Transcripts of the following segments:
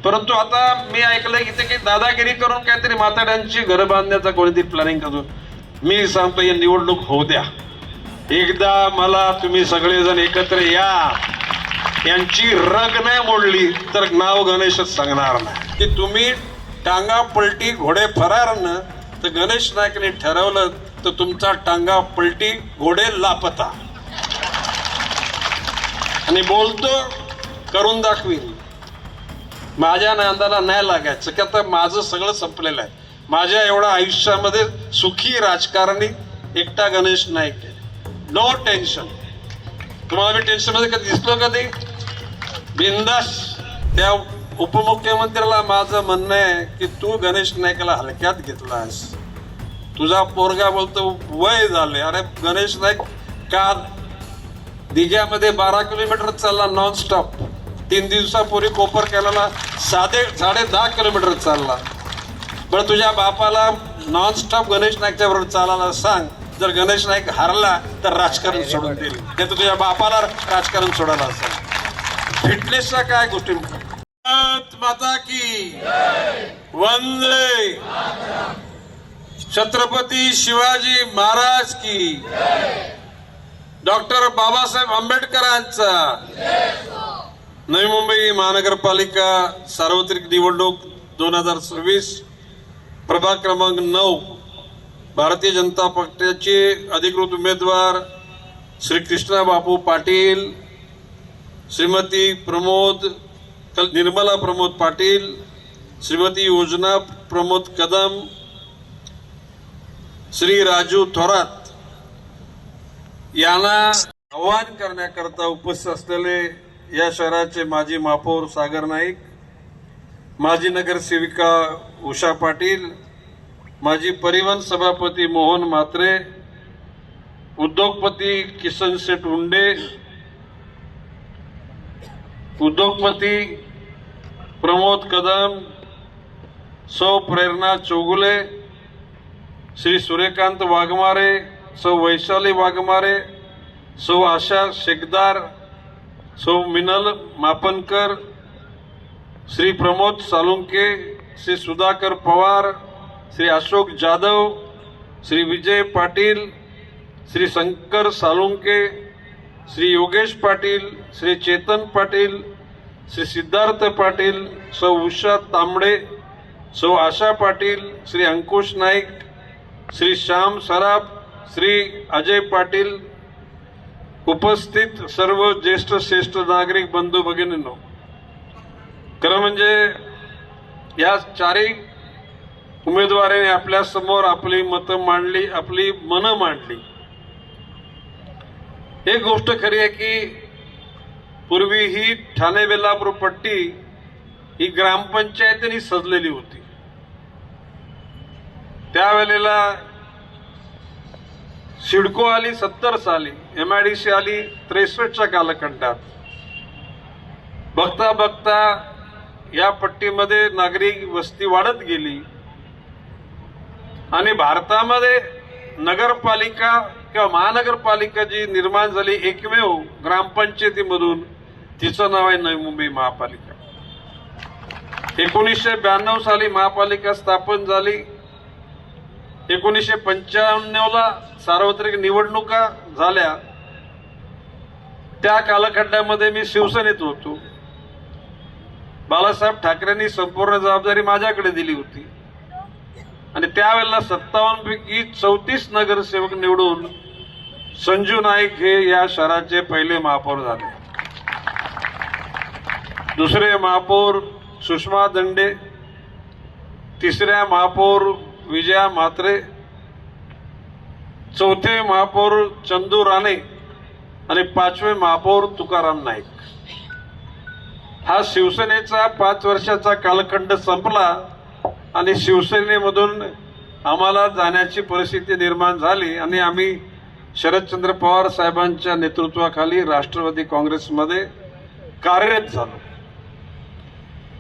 परंतु आता मी ऐकलंय की ते दादागिरी करून काहीतरी म्हाताड्यांची घर बांधण्याचा कोणीतरी प्लॅनिंग करतो. मी सांगतो ही निवडणूक होऊ द्या. एकदा मला तुम्ही सगळेजण एकत्र या. यांची रग नाही मोडली तर नाव गणेशच सांगणार नाही. की तुम्ही टांगा पलटी घोडे फरार न तर गणेश नाईकने ठरवलं तर तुमचा टांगा पलटी घोडे लापता. आणि बोलतो करून दाखवील. माझ्या नांदाला नाही लागायचं की आता माझं सगळं संपलेलं आहे. माझ्या एवढ्या आयुष्यामध्ये सुखी राजकारणी एकटा गणेश नाईक आहे. No tension. तुम्हाला मी टेन्शन मध्ये कधी दिसलो कधी? बिंदास. त्या उपमुख्यमंत्र्याला माझं म्हणणं आहे की तू गणेश नाईकला हलक्यात घेतलास. तुझा पोरगा बोलतो वय झाले. अरे गणेश नाईक का दिघ्यामध्ये 12 किलोमीटर चालला नॉनस्टॉप. 3 दिवसापूर्वी कोपर केला 10.5 किलोमीटर चालला. बरं तुझ्या बापाला नॉनस्टॉप गणेश नाईकच्या बरोबर चालायला सांग. जर गणेश नाईक हरला तर राजकारण सोडून देईल. नाही तर तुझ्या बापाला राजकारण सोडायला सांग. फिटनेसच्या काय गोष्टी. माता की वंदे. छत्रपती शिवाजी महाराज की. डॉक्टर बाबासाहेब आंबेडकरांचा. नवी मुंबई महानगरपालिका सार्वत्रिक निवडणूक 2026 प्रभाग क्रमांक 9. भारतीय जनता पक्षाचे अधिकृत उमेदवार श्री कृष्णा बापू पाटील, श्रीमती निर्मला प्रमोद पाटील, श्रीमती योजना प्रमोद कदम, श्री राजू थोरात यांना आवाहन करण्याकरता उपस्थित असलेले या शहराचे माजी महापौर सागर नाईक, माजी नगरसेविका उषा पाटील, माजी परिवहन सभापती मोहन म्हात्रे, उद्योगपती किसन शेठ उंडे, उद्योगपती प्रमोद कदम, सौ प्रेरणा चौगुले, श्री सूर्यकांत वाघमारे, सौ वैशाली वाघमारे, सौ आशा शेखदार, सौ मिनल मापनकर, श्री प्रमोद सालुंके, श्री सुधाकर पवार, श्री अशोक जाधव, श्री विजय पाटील, श्री शंकर सालुंके, श्री योगेश पाटील, श्री चेतन पाटील, श्री सिद्धार्थ पाटील, सौ उषा तांबडे, सौ आशा पाटील, श्री अंकुश नाईक, श्री श्याम सराफ, श्री अजय पाटील, उपस्थित सर्व ज्येष्ठ श्रेष्ठ नागरिक बंधू भगिनींनो. खरं म्हणजे या चारही उमेदवारांनी आपल्या समोर आपली मतं मांडली, आपली मनं मांडली. एक गोष्ट खरी आहे की पूर्वी ही ठाणे बेलापूर पट्टी ही ग्रामपंचायतीने सजलेली होती. त्यावेळेला सिडको आली 70 साली, MIDC आली 63च्या कालखंडात. बघता बघता या पट्टीमध्ये नागरिक वस्ती वाढत गेली आणि भारतामध्ये नगरपालिका किंवा महानगरपालिका जी निर्माण झाली एकमेव ग्रामपंचायतीमधून, तिचं नाव आहे नवी मुंबई महापालिका. 1992 साली महापालिका स्थापन झाली. 1995ला सार्वत्रिक निवडणुका झाल्या. त्या कालखंडामध्ये मी शिवसेनेत होतो. बाळासाहेब ठाकरेंनी संपूर्ण जबाबदारी माझ्याकडे दिली होती आणि त्यावेळेला 57 पैकी 34 नगरसेवक निवडून संजू नाईक हे या शहराचे पहिले महापौर झाले. दुसरे महापौर सुषमा दंडे, तिसऱ्या महापौर विजया म्हात्रे, चौथे महापौर चंदू राणे आणि 5वे महापौर तुकाराम नाईक. हा शिवसेनेचा 5 वर्षाचा कालखंड संपला आणि शिवसेनेमधून आम्हाला जाण्याची परिस्थिती निर्माण झाली आणि आम्ही शरदचंद्र पवार साहेबांच्या नेतृत्वाखाली राष्ट्रवादी काँग्रेसमध्ये कार्यरत झालो.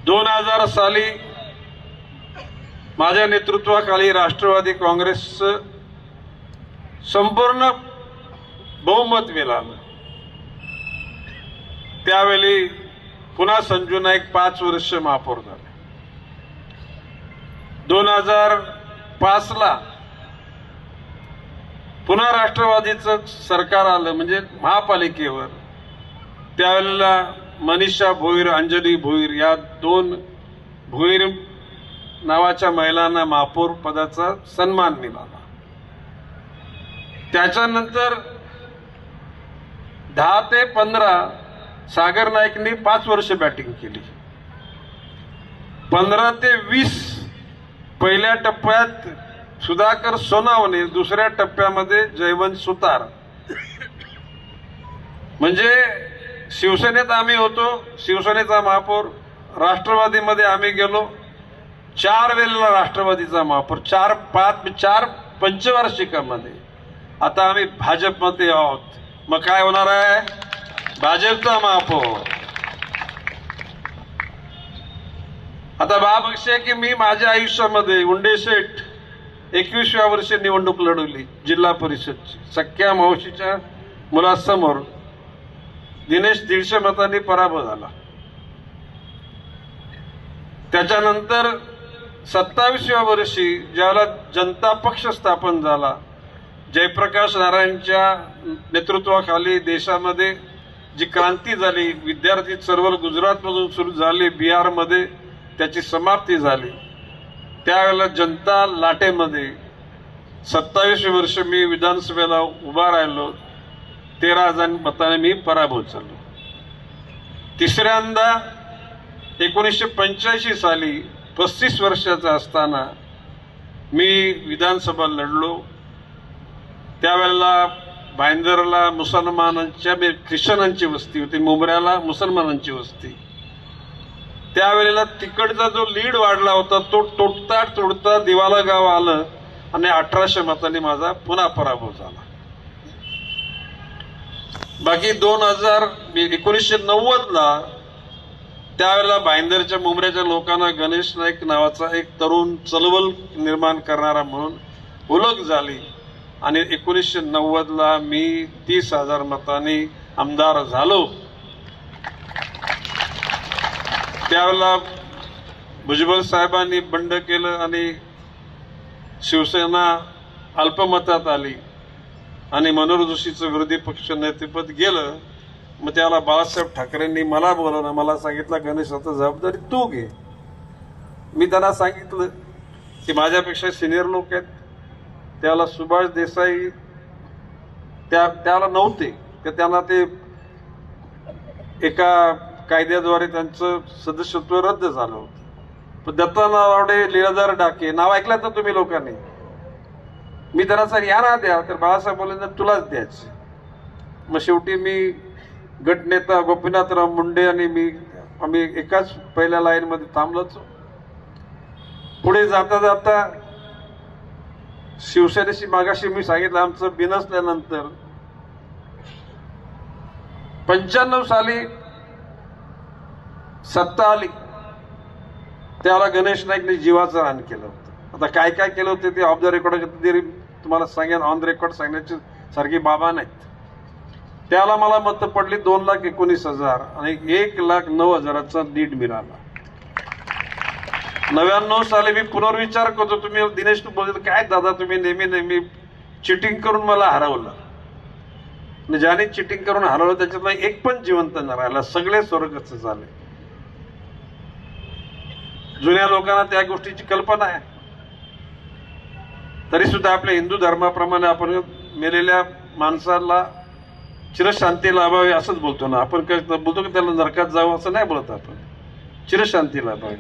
2000 साली माझ्या नेतृत्वाखाली राष्ट्रवादी काँग्रेसचं संपूर्ण बहुमत मिळालं. त्यावेळी पुन्हा संजू नाईक 5 वर्ष महापौर झाले. 2005 ला पुन्हा राष्ट्रवादीचं सरकार आलं म्हणजे महापालिकेवर. त्यावेळेला मनीषा भोईर, अंजली भोईर या 2 भोईर नावाच्या महिलांना महापौर पदाचा सन्मान मिळाला. त्याच्यानंतर 10 ते 15 सागर नाईकनी 5 वर्ष बॅटिंग केली. 15 ते 20 पहिल्या टप्प्यात सुधाकर सोनावणे, दुसऱ्या टप्प्यामध्ये जयवंत सुतार. म्हणजे शिवसेनेत आम्ही होतो, शिवसेनेचा महापौर. राष्ट्रवादीमध्ये आम्ही गेलो, 4 वेळेला राष्ट्रवादीचा महापौर, 4 पंचवार्षिकामध्ये. आता आम्ही भाजपमध्ये आहोत. मग काय होणार आहे? भाजपचा महापौर. आता बाब अशी आहे की मी माझ्या आयुष्यामध्ये उंडेशेठ 21व्या वर्षी निवडणूक लढवली जिल्हा परिषदची. सख्या मावशीच्या मुलासमोर दिनेश 150 मतांनी पराभव झाला. त्याच्यानंतर 27व्या वर्षी ज्यावेळेला जनता पक्ष स्थापन झाला, जयप्रकाश नारायणच्या नेतृत्वाखाली देशामध्ये जी क्रांती झाली, विद्यार्थी चळवळ गुजरातमधून सुरू झाली, बिहारमध्ये त्याची समाप्ती झाली. त्यावेळेला जनता लाटेमध्ये 27 वर्ष मी विधानसभेला उभा राहिलो. 13,000 मताने मी पराभूत झालो. तिसऱ्यांदा 1985 साली 35 वर्षाचा असताना मी विधानसभा लढलो. त्यावेळेला भाईंदरला मुसलमानांच्या ख्रिश्चनांची वस्ती होती, मुंबऱ्याला मुसलमानांची वस्ती. त्यावेळेला तिकडचा जो लीड वाढला होता तो तोडता दिवाला गाव आलं आणि 1800 मतांनी माझा पुन्हा पराभव झाला. बाकी 1990 ला त्यावेळेला भाईंदरच्या मुंबऱ्याच्या लोकांना गणेश नाईक नावाचा एक तरुण चळवळ निर्माण करणारा म्हणून ओळख झाली आणि 1990 ला मी 30,000 मतांनी आमदार झालो. त्यावेळेला भुजबळ साहेबांनी बंड केलं आणि शिवसेना अल्पमतात आली आणि मनोहर जोशीचं विरोधी पक्ष नेतेपद गेलं. मग त्याला बाळासाहेब ठाकरेंनी मला बोलवलं, मला सांगितलं गणेश आता जबाबदारी तू घे. मी त्यांना सांगितलं की माझ्यापेक्षा सिनियर लोक आहेत. त्याला सुभाष देसाई त्याला नव्हते, तर त्यांना ते एका कायद्याद्वारे त्यांचं सदस्यत्व रद्द झालं होतं. पण दत्ता नावडे, लीलाधर डाके नाव ऐकलं तर तुम्ही लोकांनी. मी त्यांना सर यांना द्या, तर बाळासाहेब बोलले तुलाच द्यायचं. मग शेवटी मी गटनेता गोपीनाथराव मुंडे आणि आम्ही एकाच पहिल्या लाईनमध्ये थांबलोच. पुढे जाता जाता शिवसेनेशी मागाशी मी सांगितलं आमचं बिनसल्यानंतर 95 साली सत्ता आली. त्याला गणेश नाईकने जीवाचं रान केलं होतं. आता काय काय केलं होतं ते ऑफ द रेकॉर्ड तरी तुम्हाला सांगेन, ऑन द रेकॉर्ड सांगण्याची सारखी बाबा नाहीत. त्याला मला मतं पडली 2,19,000 आणि 1,09,000चा लीड मिळाला. 99 साली मी पुनर्विचार करतो. तुम्ही दिनेश तू बोलतो काय दादा तुम्ही नेहमी चिटिंग करून मला हरवलं. ज्याने चिटिंग करून हरवलं त्याच्यातला एक पण जिवंत न राहिला, सगळे स्वर्गस्थ झाले. जुन्या लोकांना त्या गोष्टीची कल्पना आहे. तरी सुद्धा आपल्या हिंदू धर्माप्रमाणे आपण मेलेल्या माणसाला चिरशांती लाभावी असंच बोलतो ना आपण. काय बोलतो की त्याला नरकात जावं असं नाही बोलत आपण, चिरशांती लाभावी.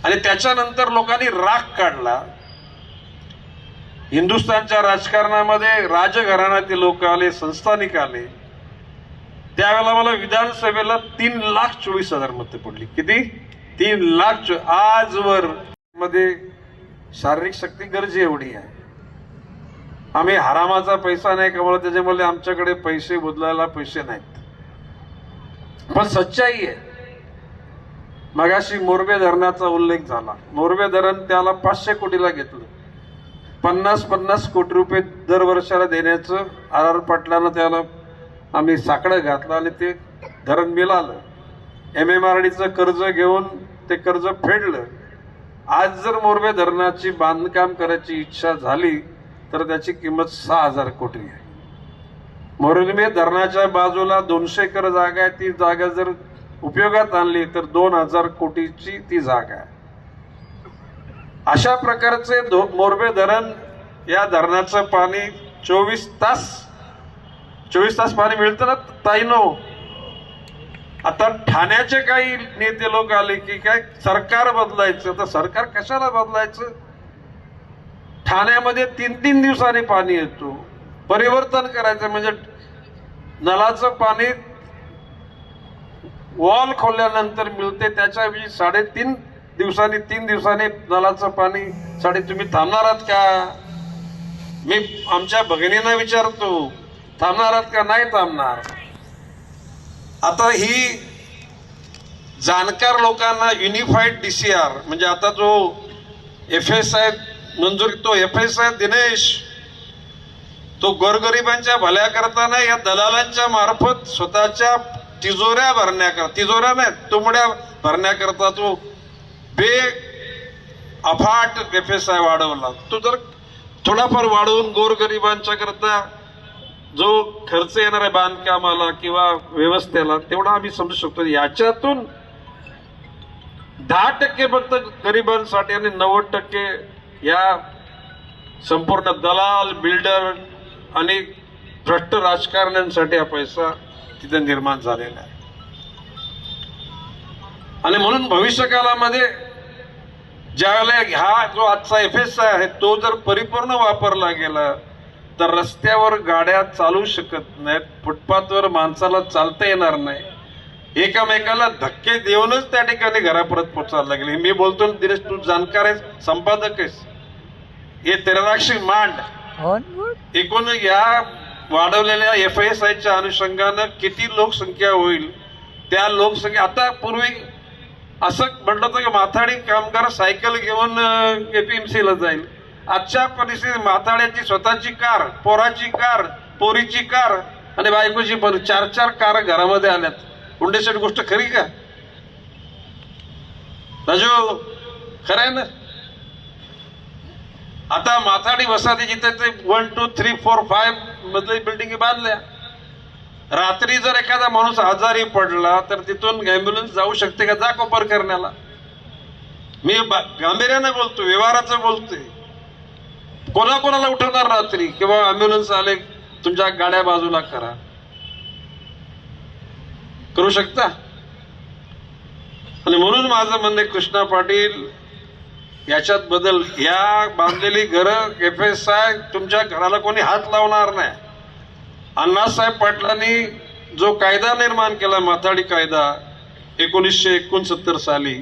आणि त्याच्यानंतर लोकांनी राग काढला. हिंदुस्थानच्या राजकारणामध्ये राजघराण्यातील लोक आले, संस्थानिक आले. त्यावेळेला मला विधानसभेला 3,24,000 मतं पडली. किती? 3,00,000. आजवर मध्ये शारीरिक शक्ती गरजे एवढी आहे. आम्ही हरामाचा पैसा नाही कमवला, त्याच्यामुळे आमच्याकडे पैसे बदलायला पैसे नाहीत. पण सच्चाई आहे. मगाशी मोरबे धरणाचा उल्लेख झाला. मोरबे धरण त्याला 500 कोटीला घेतलं. 50 कोटी रुपये दर वर्षाला देण्याचं आर पाटलांना त्याला आम्ही साकडं घातलं आणि ते धरण मिळालं, MMRDचं कर्ज घेऊन ते कर्ज फेडलं. आज जर मोरबे धरणाची बांधकाम करायची इच्छा झाली तर त्याची किंमत 6,000 कोटी आहे. मोरबे धरणाच्या बाजूला 200 एकर जागा आहे. ती जागा जर उपयोगात आणली तर 2,000 कोटीची ती जागा आहे. अशा प्रकारचे मोरबे धरण, या धरणाचं पाणी 24 तास पाणी मिळतं ना ताईनो. आता ठाण्याचे काही नेते लोक आले की काय सरकार बदलायचं. तर सरकार कशाला बदलायचं? ठाण्यामध्ये 3-3 दिवसांनी पाणी येतो. परिवर्तन करायचं म्हणजे नळाचं पाणी वॉल खोलल्यानंतर मिळते, त्याच्याऐवजी 3.5 दिवसांनी 3 दिवसांनी नळाचं पाणी तुम्ही थांबणार आहात का? मी आमच्या भगिनींना विचारतो, थांबणार आहात का? नाही थांबणार. आता ही जाणकार लोकांना युनिफाईड DCR म्हणजे आता जो FSI मंजुरी, तो FSI दिनेश, तो गोरगरिबांच्या भल्या करताना या दलालांच्या मार्फत स्वतःच्या तिजोऱ्या नाही तुमड्या भरण्याकरता तो अफाट FSI वाढवला. तो जर थोडाफार वाढवून गोरगरिबांच्या करता जो खर्च येणार आहे बांधकामाला किंवा व्यवस्थेला तेवढा आम्ही समजू शकतो. याच्यातून 10% फक्त गरिबांसाठी आणि 90% या संपूर्ण दलाल, बिल्डर आणि भ्रष्ट राजकारण्यांसाठी हा पैसा तिथे निर्माण झालेला आहे. आणि म्हणून भविष्यकालामध्ये ज्यावेळेला हा जो आजचा FSI आहे तो जर परिपूर्ण वापरला गेला तर रस्त्यावर गाड्या चालू शकत नाहीत, फुटपाथवर माणसाला चालता येणार नाही, एकामेकाला धक्के देऊनच त्या ठिकाणी घरापर्यंत पोचायला लागले. मी बोलतो दिनेश, तू जाणकार आहेस, संपादक आहेस, हे तेराक्षी मांड एकूण या वाढवलेल्या FSIच्या अनुषंगानं किती लोकसंख्या होईल. त्या लोकसंख्या आता पूर्वी असं म्हटलं होतं की माथाडी कामगार सायकल घेऊन APMCला जाईल. आजच्या परिस्थितीत माथाड्याची स्वतःची कार, पोराची कार, पोरीची कार आणि बायकोची 4-4 कार घरामध्ये आल्यात. गुंडेशेठ गोष्ट खरी का राजू? खरं आहे ना? आता माथाडी वसाहती जिथे 1, 2, 3, 4, 5 मधली बिल्डिंग बांधल्या. रात्री जर एखादा माणूस आजारी पडला तर तिथून ॲम्ब्युलन्स जाऊ शकते का? जा कोपर करण्याला. मी गांभीर्याने बोलतो, व्यवहाराचं बोलतोय. कोणाकोणाला उठवणार रात्री किंवा ॲम्ब्युलन्स आले तुमच्या गाड्या बाजूला करा, करू शकता? आणि म्हणून माझं म्हणणं कृष्णा पाटील, याच्यात बदल. या बांधलेली घरं FSI तुमच्या घराला कोणी हात लावणार नाही. अण्णासाहेब पाटलांनी जो कायदा निर्माण केला, माथाडी कायदा 1969 साली,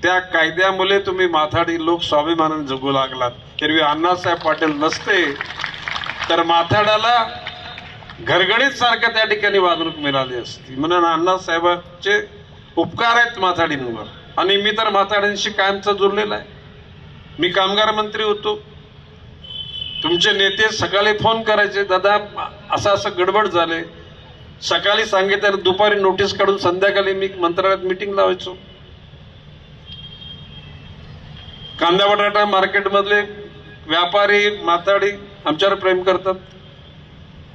त्या कायद्यामुळे तुम्ही माथाडी लोक स्वाभिमानाने जगू लागलात. एरवी अण्णासाहेब पाटील नसते तर माथाड्याला घरगडीत सारखं त्या ठिकाणी वागणूक मिळाली असती. म्हणून अण्णासाहेबांचे उपकार आहेत माथाडींवर. आणि मी तर माथाड्यांशी कायमचा जुळलेला आहे. मी कामगार मंत्री होतो. तुमचे नेते सकाळी फोन करायचे, दादा असं असं गडबड झाले. सकाळी सांगितलं, दुपारी नोटीस काढून संध्याकाळी मी मंत्रालयात मीटिंग लावायचो. कांदा बटाटा मार्केटमधले व्यापारी माथाडी आमच्यावर प्रेम करतात.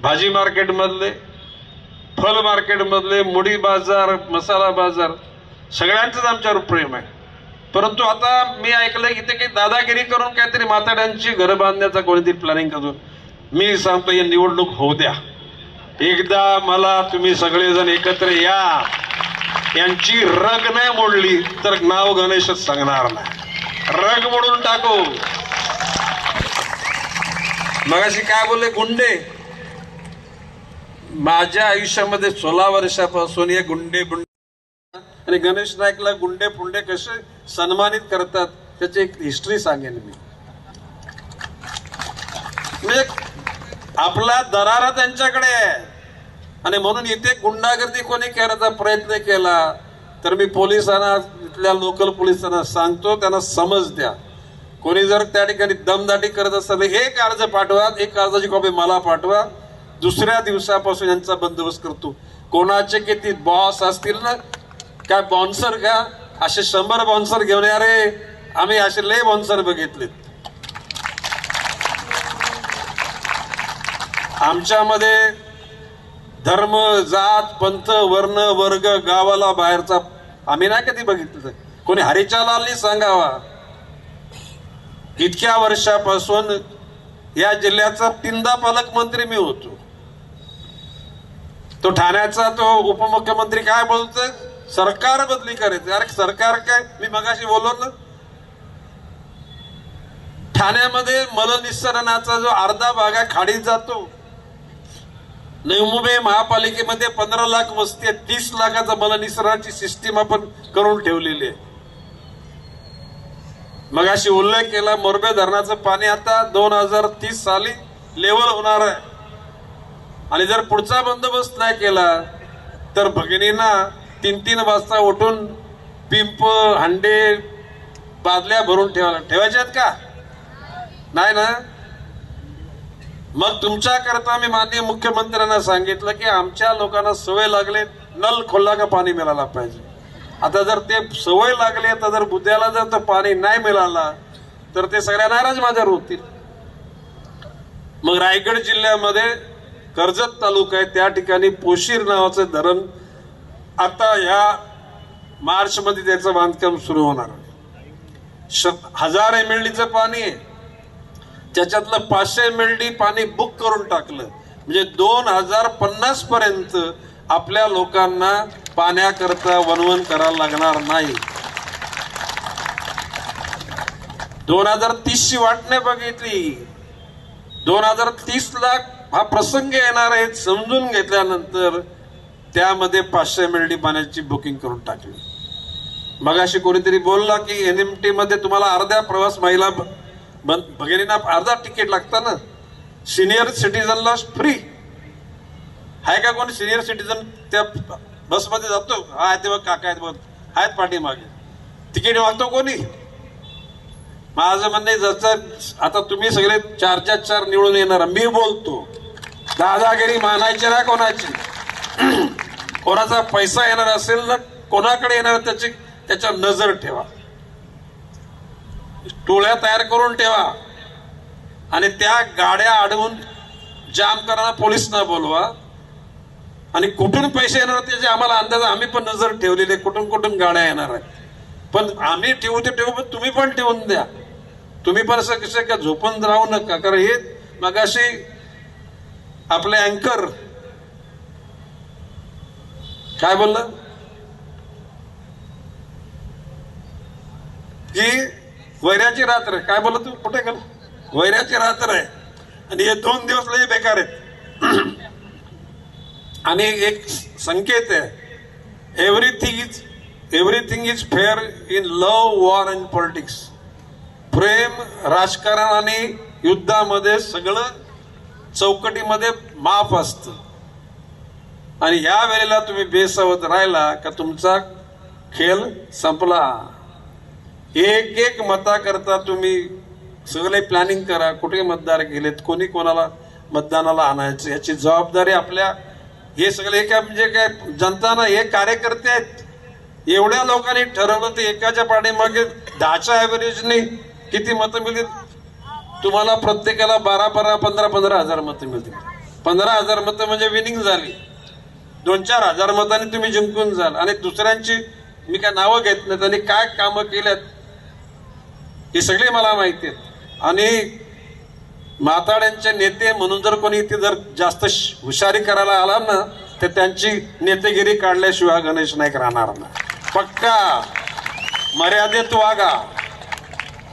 भाजी मार्केटमधले, फल मार्केटमधले, मुडी बाजार, मसाला बाजार, सगळ्यांचंच आमच्यावर प्रेम आहे. परंतु आता मी ऐकलंय की ते काही दादागिरी करून काहीतरी माथाड्यांची घरं बांधण्याचा कोणीतरी प्लॅनिंग करून. मी सांगतो ही निवडणूक होऊ द्या. एकदा मला तुम्ही सगळेजण एकत्र या. यांची रग नाही मोडली तर नाव गणेशच सांगणार नाही. रग मोडून टाकू. मगाशी काय बोलले? गुंडे. माझ्या आयुष्यामध्ये 16 वर्षापासून हे गुंडे आणि गणेश नाईकला गुंडे पुंडे कसे सन्मानित करतात त्याची एक हिस्ट्री सांगेन मी. म्हणजे आपला दरारा त्यांच्याकडे आहे. आणि म्हणून इथे गुंडागर्दी कोणी करण्याचा प्रयत्न केला तर मी पोलिसांना, इथल्या लोकल पोलिसांना सांगतो, त्यांना समज द्या. कोणी जर त्या ठिकाणी दमदाटी करत असेल एक अर्ज पाठवा, एक अर्जाची कॉपी मला पाठवा. दुसऱ्या दिवसापासून यांचा बंदोबस्त करतो. कोणाचे किती बॉस असतील ना, काय बॉन्सर का, असे 100 बॉन्सर घेऊन या रे. आम्ही असे लय बॉन्सर बघितलेत. आमच्यामध्ये धर्म, जात, पंथ, वर्ण, वर्ग, गावाला बाहेरचा आम्ही नाही कधी बघितलं. कोणी हरिचालालनी सांगावा. इतक्या वर्षापासून या जिल्ह्याचा 3दा पालकमंत्री मी होतो. तो ठाण्याचा तो उपमुख्यमंत्री काय बोलतोय, सरकार बदली करायचं. अरे सरकार काय, मी मगाशी बोललो ना, ठाण्यामध्ये मलनिस्सरणाचा जो अर्धा भाग आहे खाडीत जातो. नवी मुंबई महापालिकेमध्ये 15 लाख वस्ती आहे, 30 लाखाचा मलनिस्सरणाची सिस्टीम आपण करून ठेवलेली आहे. मगाशी उल्लेख केला, मोरबे धरणाचं पाणी आता 2030 साली लेवल होणार आहे. आणि जर पुढचा बंदोबस्त नाही केला तर भगिनींना 3-3 वाजता उठून पिंप, हंडे, बादल्या भरून ठेवायच्या आहेत का? नाही ना. मग तुमच्याकरता मी माननीय मुख्यमंत्र्यांना सांगितलं की आमच्या लोकांना सवय लागले, नल खोलला का पाणी मिळाला पाहिजे. आता जर ते सवय लागली, तर जर बुद्ध्याला जर तो पाणी नाही मिळाला तर ते सगळ्या नाराज माझ्यावर होतील. मग रायगड जिल्ह्यामध्ये कर्जत तालुका आहे, त्या ठिकाणी पोशीर नावाचं धरण आता ह्या मार्च मध्ये त्याचं बांधकाम सुरू होणार. 1000 MLD पाणी आहे, त्याच्यातलं 500 MLD पाणी बुक करून टाकलं. म्हणजे 2050 पर्यंत आपल्या लोकांना पाण्याकरता वणवण करायला लागणार नाही. 2030 ची वाट नाही बघितली. 2030 ला हा प्रसंग येणार आहे समजून घेतल्यानंतर त्यामध्ये 500 MLD पाण्याची बुकिंग करून टाकली. मगाशी कोणीतरी बोलला की NMT मध्ये तुम्हाला अर्ध्या प्रवास महिला भगिनींना अर्धा तिकीट लागतं ना, सिनियर सिटीजनला फ्री आहे का? कोणी सिनियर सिटीजन त्या बसमध्ये जातो? हा आहे, ते बघ काका आहेत, बघ आहेत पाठीमागे, तिकीट मागतो कोणी? माझं म्हणणं जसं आता तुम्ही सगळे 4 निवडून येणार, मी बोलतो दादागिरी मानायची ना कोणाची. कोणाचा पैसा येणार असेल ना, कोणाकडे येणार त्याच्या नजर ठेवा, टोळ्या तयार करून ठेवा आणि त्या गाड्या अडवून जाम करणारा पोलिसांना बोलवा. आणि कुठून पैसे येणार त्याचे आम्हाला अंदाज, आम्ही पण नजर ठेवलेली, कुठून गाड्या येणार आहेत. पण आम्ही ठेवू ते ठेवू, पण तुम्ही पण ठेवून द्या. तुम्ही पण असं कसं का झोपून राहू नका. कारण हे मगाशी आपले अँकर काय बोललं की वैऱ्याची रात्र, काय बोलत तू, कुठे गेला? वैऱ्याची रात्र आहे आणि हे 2 दिवस लय बेकार आहेत. आणि एक संकेत आहे, everything is fair in love, war and politics. प्रेम, राजकारण आणि युद्धामध्ये सगळं चौकटीमध्ये माफ असतं. आणि या वेळेला तुम्ही बेसावध राहिला का तुमचा खेळ संपला. एक मता करता तुम्ही सगळे प्लॅनिंग करा, कुठे मतदार गेलेत, कोणी कोणाला मतदानाला आणायचं, याची जबाबदारी आपल्या. हे सगळे काय म्हणजे काय जनता ना, हे कार्यकर्ते आहेत. एवढ्या लोकांनी ठरवलं, ते एकाच्या पाठीमागे 10च्या ऍव्हरेजने किती मतं मिळतील तुम्हाला? प्रत्येकाला 12-12, 15-15 हजार मतं मिळतील. 15,000 मतं म्हणजे विनिंग झाली. 2-4 हजार मतांनी तुम्ही जिंकून जाल. आणि दुसऱ्यांची मी काय नावं घेत नाही, त्यांनी काय कामं केल्यात हे सगळे मला माहिती आहेत. आणि माताड्यांचे नेते म्हणून जर कोणी इथे जर जास्त हुशारी करायला आला ना, तर त्यांची नेतेगिरी काढल्याशिवाय गणेश नाईक राहणार ना. पक्का मर्यादेत वागा.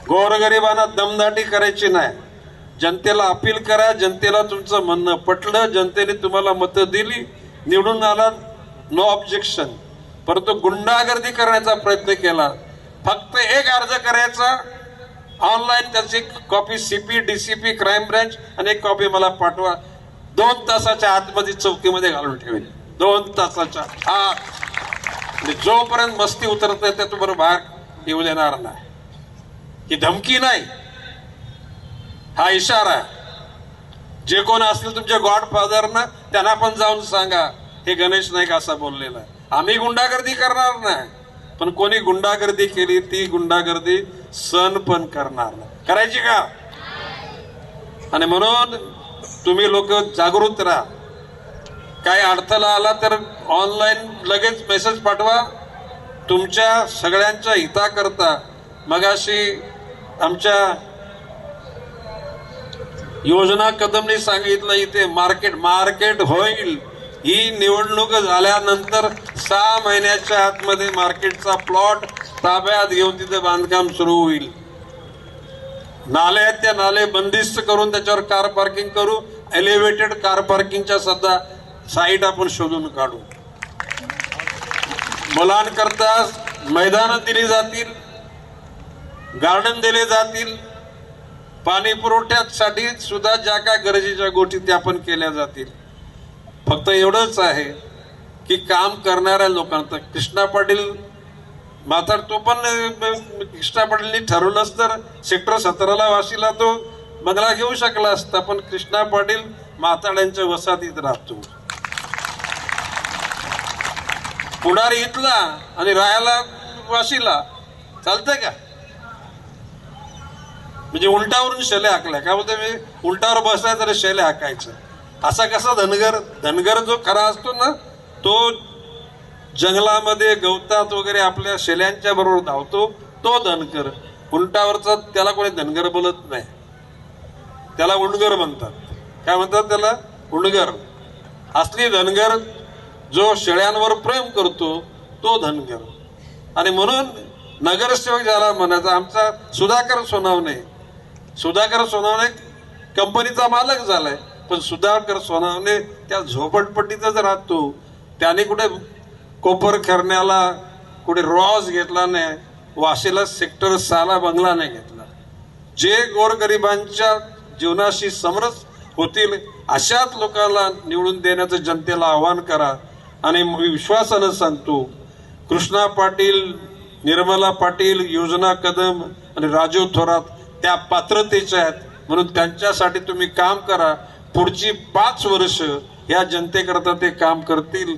गोरगरिबांना दमदाटी करायची नाही. जनतेला अपील करा, जनतेला तुमचं म्हणणं पटलं, जनतेने तुम्हाला मतं दिली, निवडून आला, नो ऑब्जेक्शन. परंतु गुंडागर्दी करण्याचा प्रयत्न केला, फक्त एक अर्ज करायचा ऑनलाईन, त्याची copy CP, DCP, crime branch आणि एक कॉपी मला पाठवा. 2 तासाच्या आतमध्ये चौकीमध्ये घालून ठेवेल. 2 तासाच्या आत. जोपर्यंत मस्ती उतरत नाही त्या तुम्हाला बाहेर येऊ देणार नाही. ही धमकी नाही, हा इशारा. जे कोण असतील तुमच्या गॉडफादरना त्यांना पण जाऊन सांगा, हे गणेश नाईक असा बोललेला आहे. आम्ही गुंडागर्दी करणार नाही, पण कोणी गुंडागर्दी केली ती गुंडागर्दी सहन पण करणार नाही. करायची का? आणि म्हणून तुम्ही लोक जागृत राहा. काही अडथळा आला तर ऑनलाईन लगेच मेसेज पाठवा. तुमच्या सगळ्यांच्या हिताकरता मगाशी आमच्या योजना कदमने सांगितलं, इथे मार्केट होईल. ही निवडणूक झाल्यानंतर 6 महिन्याच्या आतमध्ये मार्केटचा प्लॉट ताब्यात घेऊन तिथे बांधकाम सुरू होईल. नाले आहेत, त्या नाले बंदिस्त करून त्याच्यावर कार पार्किंग करू. एलिव्हेटेड कार पार्किंगच्या सुद्धा साईट आपण शोधून काढू. मुलांकरता मैदानं दिली जातील, गार्डन दिले जातील. पाणी पुरवठ्यासाठी सुद्धा ज्या काय गरजेच्या गोष्टी त्या पण केल्या जातील. फक्त एवढंच आहे की काम करणाऱ्या लोकांना, कृष्णा पाटील मात्र तो पण कृष्णा पाटीलनी ठरवलंच तर सेक्टर 17ला वाशीला तो बंगला घेऊ शकला असता, पण कृष्णा पाटील माताड्यांच्या वसाहतीत राहतो. पुढारी इथला आणि राहायला वाशीला, चालतंय का? म्हणजे उलटावरून शेले हाकल्या. काय बोलते मी, उलटावर बसायचं तर शेले हाकायचं. असा कसा धनगर जो खरा असतो ना, तो जंगलामध्ये गवतात वगैरे आपल्या शेल्यांच्या बरोबर धावतो, तो धनगर. उलटावरचा त्याला कोणी धनगर बोलत नाही, त्याला उंडगर म्हणतात. काय म्हणतात त्याला? उंडगर. असली धनगर जो शेळ्यांवर प्रेम करतो तो धनगर. आणि म्हणून नगरसेवक ज्याला म्हणायचा, आमचा सुधाकर सोनावणे कंपनीचा मालक झालाय, पण सुधाकर सोनावणे त्या झोपडपट्टीतच राहतो. त्याने कुठे कोपर करण्याला कुठे रॉज घेतला नाही, वाशीला सेक्टर 6ला बंगला नाही घेतला. जे गोरगरिबांच्या जीवनाशी समरस होतील अशाच लोकांना निवडून देण्याचं जनतेला आवाहन करा. आणि विश्वासानं सांगतो, कृष्णा पाटील, निर्मला पाटील, योजना कदम आणि राजीव थोरात त्या पात्रतेच्या आहेत, म्हणून त्यांच्यासाठी तुम्ही काम करा. पुढची 5 वर्ष या जनतेकरता ते काम करतील.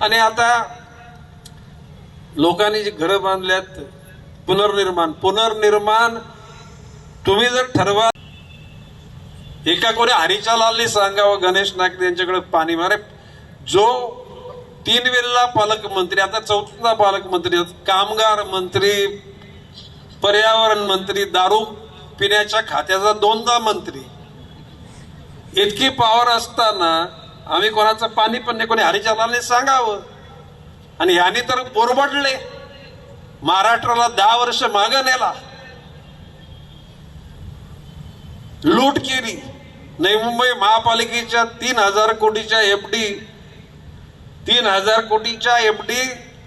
आणि आता लोकांनी जी घरं बांधल्यात, पुनर्निर्माण तुम्ही जर ठरवा. एका कोणी हरीच्या लालनी सांगावं गणेश नाईक यांच्याकडे पाणी मारे, जो 3 वेळेला पालकमंत्री, आता 4था पालकमंत्री, कामगार मंत्री, पर्यावरण मंत्री, दारू पिण्याच्या खात्याचा 2दा मंत्री, इतकी पॉवर असताना आम्ही कोणाचं पाणी पण नाही. कोणी हरीच्या लालनी सांगावं. आणि ह्यानी तर बोरबडले, महाराष्ट्राला 10 वर्ष मागं नेला, लूट केली. नवी मुंबई महापालिकेच्या 3,000 कोटीच्या एफडी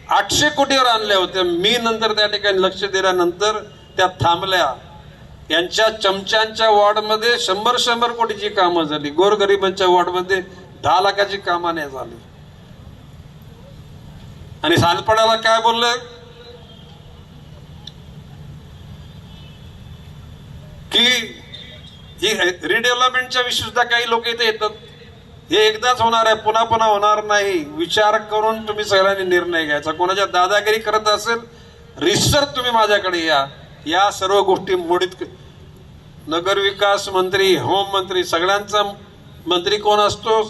800 कोटीवर आणल्या होत्या. मी नंतर त्या ठिकाणी लक्ष दिल्यानंतर त्या थांबल्या. यांच्या चमच्यांच्या वॉर्डमध्ये 100 कोटीची कामं झाली. गोरगरिबांच्या वॉर्डमध्ये 10 लाखाची कामं नाही झाली. आणि सालपाड्याला काय बोललं की ही रिडेव्हलपमेंटच्या विषयी सुद्धा काही लोक इथे येतात. हे एकदाच होणार आहे, पुन्हा पुन्हा होणार नाही. विचार करून तुम्ही सगळ्यांनी निर्णय घ्यायचा. कोणाच्या दादागिरी करत असेल, रिसर तुम्ही माझ्याकडे या सर्व गोष्टी मोडीत. नगरविकास मंत्री, होम मंत्री, सगळ्यांचा मंत्री कोण असतो?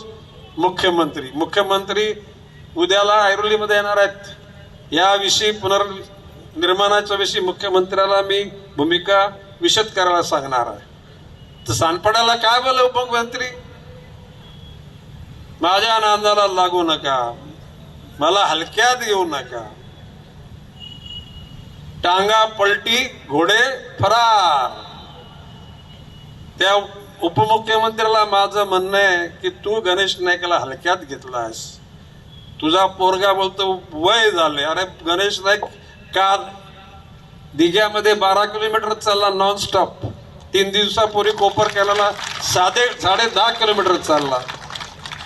मुख्यमंत्री उद्याला ऐरोलीमध्ये येणार आहेत. याविषयी पुनर्निर्माणाच्या विषयी मुख्यमंत्र्याला मी भूमिका विशद करायला सांगणार आहे. तर सानपाड्याला काय बोलले उपमुख्यमंत्री? माझ्या नांदाला लागू नका, मला हलक्यात घेऊ नका. टांगा पलटी, घोडे फरार. त्या उपमुख्यमंत्र्याला माझं म्हणणं आहे की तू गणेश नाईकला हलक्यात घेतलास. तुझा पोरगा बोलतो वय झाले. अरे गणेश नाईक का दिघ्यामध्ये 12 किलोमीटर चालला नॉनस्टॉप. 3 दिवसापूर्वी कोपर केला 10.5 किलोमीटर चालला.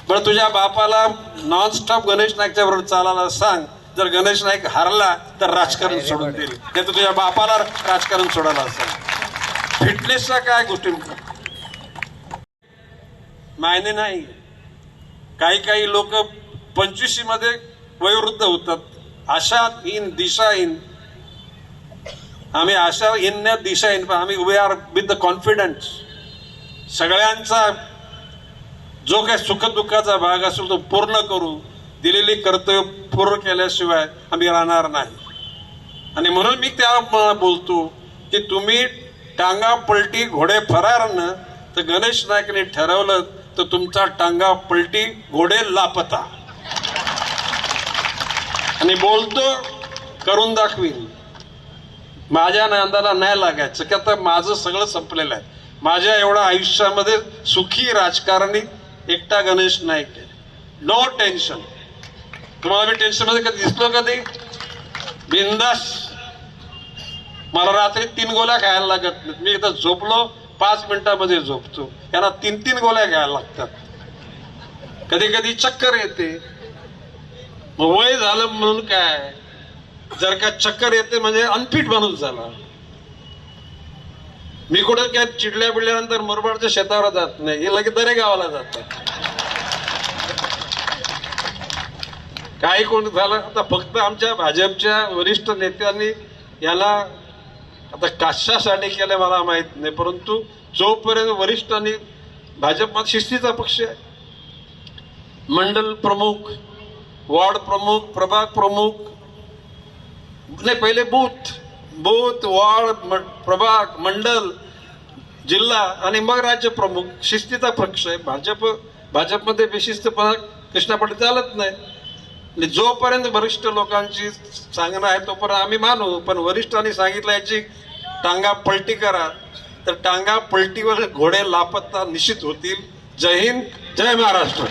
बरं तुझ्या बापाला नॉनस्टॉप गणेश नाईकच्या बरोबर चालायला सांग. जर गणेश नाईक हारला तर राजकारण सोडून देईल. नाही तर तुझ्या बापाला राजकारण सोडायला सांग. फिटनेसच्या काय गोष्टी मायने नाही. काही काही लोक 25 मध्ये वयोवृद्ध होतात. आशाहीन दिशाहीन, आम्ही आशाहीन दिशाहीन, पण आम्ही we are with the confidence. सगळ्यांचा जो काही सुखदुःखाचा भाग असेल तो पूर्ण करू. दिलेली कर्तव्य पूर्ण केल्याशिवाय आम्ही राहणार नाही. आणि म्हणून मी त्या बोलतो की तुम्ही टांगा पलटी घोडे फरारनं, तर गणेश नाईकने ठरवलं तर तुमचा टांगा पलटी घोडे लापता. आणि बोलतो करून दाखवीन. माझ्या नांदाला नाही लागायचं की आता माझं सगळं संपलेलं आहे. माझ्या एवढ्या आयुष्यामध्ये सुखी राजकारणी एकटा गणेश नाईक आहे. No tension. तुम्हाला मी टेन्शन मध्ये कधी दिसलो कधी? बिंदास. मला रात्री 3 गोळ्या खायला लागत नाहीत. मी एकदा झोपलो 5 मिनिटामध्ये झोपतो. यांना 3 गोळ्या घ्यायला लागतात. कधी कधी चक्कर येते. मग वय झालं म्हणून काय, जर का चक्कर येते म्हणजे अनफिट माणूस झाला. मी कुठे काय चिडल्या बिडल्यानंतर मुरबाडच्या शेतावर जात नाही. हे लगेच दरे गावाला जातात. काही कोण झालं आता फक्त आमच्या भाजपच्या वरिष्ठ नेत्यांनी याला आता कशासाठी केलं मला माहित नाही, परंतु जोपर्यंत वरिष्ठांनी भाजपमध्ये शिस्तीचा पक्ष आहे, मंडल प्रमुख, वार्ड प्रमुख, प्रभाग प्रमुख, नाही पहिले बूथ वार्ड प्रभाग मंडल जिल्हा आणि मग राज्य प्रमुख. शिस्तीचा पक्ष आहे भाजपमध्ये. बेशिस्तपणा कृष्णा पाटील चालत नाही. आणि जोपर्यंत वरिष्ठ लोकांची सांगणं आहे तोपर्यंत आम्ही मानू. पण वरिष्ठांनी सांगितलं याची टांगा पलटी करा, तर टांगा पलटीवर घोडे लापता निश्चित होतील. जय हिंद, जय महाराष्ट्र.